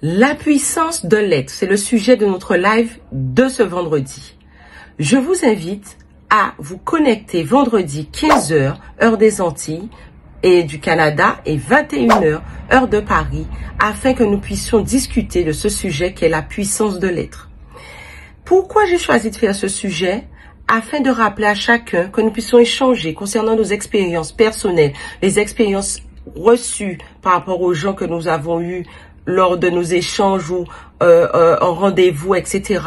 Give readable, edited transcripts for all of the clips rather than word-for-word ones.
La puissance de l'être, c'est le sujet de notre live de ce vendredi. Je vous invite à vous connecter vendredi 15 h, heure des Antilles et du Canada, et 21 h, heure de Paris, afin que nous puissions discuter de ce sujet qui est la puissance de l'être. Pourquoi j'ai choisi de faire ce sujet? Afin de rappeler à chacun que nous puissions échanger concernant nos expériences personnelles, les expériences reçues par rapport aux gens que nous avons eus lors de nos échanges ou en rendez-vous, etc.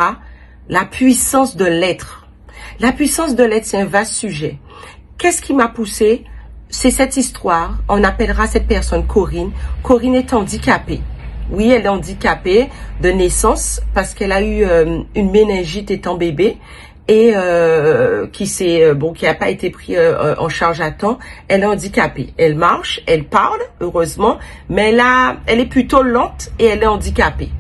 La puissance de l'être. La puissance de l'être, c'est un vaste sujet. Qu'est-ce qui m'a poussé? C'est cette histoire. On appellera cette personne Corinne. Corinne est handicapée. Oui, elle est handicapée de naissance parce qu'elle a eu une méningite étant bébé et qui a pas été pris en charge à temps. Elle est handicapée. Elle marche, elle parle, heureusement, mais là, elle est plutôt lente et elle est handicapée.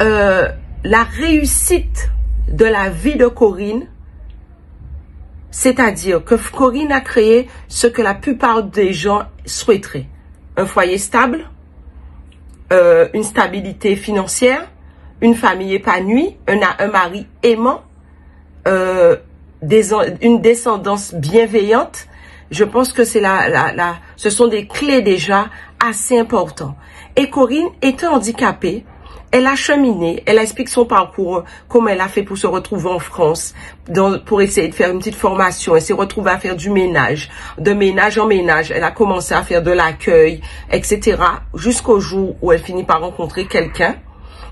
La réussite de la vie de Corinne, c'est-à-dire que Corinne a créé ce que la plupart des gens souhaiteraient. Un foyer stable, une stabilité financière, une famille épanouie, un mari aimant, une descendance bienveillante. Je pense que c'est ce sont des clés déjà assez importantes. Et Corinne étant handicapée, elle a cheminé, elle explique son parcours, comment elle a fait pour se retrouver en France, pour essayer de faire une petite formation. Elle s'est retrouvée à faire du ménage, de ménage en ménage. Elle a commencé à faire de l'accueil, etc. Jusqu'au jour où elle finit par rencontrer quelqu'un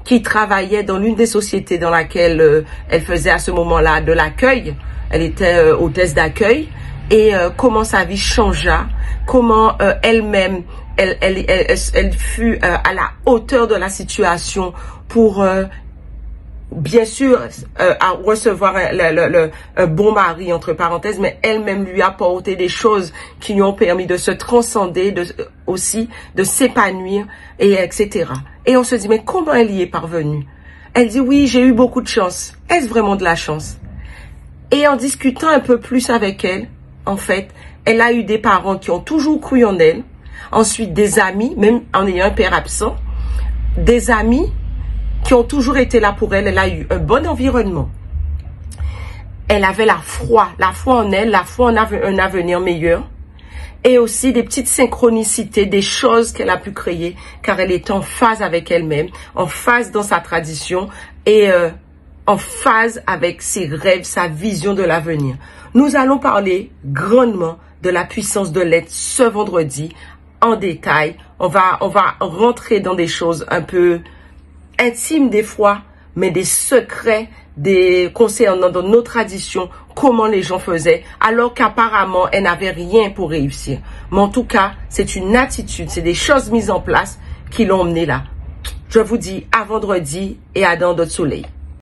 qui travaillait dans l'une des sociétés dans laquelle elle faisait à ce moment-là de l'accueil. Elle était hôtesse d'accueil. Et comment sa vie changea, comment elle-même, elle fut à la hauteur de la situation pour, bien sûr, recevoir un bon mari, entre parenthèses, mais elle-même lui apporter des choses qui lui ont permis de se transcender, aussi de s'épanouir, et etc. Et on se dit, mais comment elle y est parvenue? Elle dit, oui, j'ai eu beaucoup de chance. Est-ce vraiment de la chance? Et en discutant un peu plus avec elle, en fait, elle a eu des parents qui ont toujours cru en elle. Ensuite, des amis, même en ayant un père absent. Des amis qui ont toujours été là pour elle. Elle a eu un bon environnement. Elle avait la foi en elle, la foi en un avenir meilleur. Et aussi des petites synchronicités, des choses qu'elle a pu créer, car elle est en phase avec elle-même, en phase dans sa tradition et en phase avec ses rêves, sa vision de l'avenir. Nous allons parler grandement de la puissance de l'être ce vendredi en détail. On va rentrer dans des choses un peu intimes des fois, mais des secrets concernant dans nos traditions, comment les gens faisaient, alors qu'apparemment, elles n'avaient rien pour réussir. Mais en tout cas, c'est une attitude, c'est des choses mises en place qui l'ont emmené là. Je vous dis à vendredi et à dans d'autres soleils.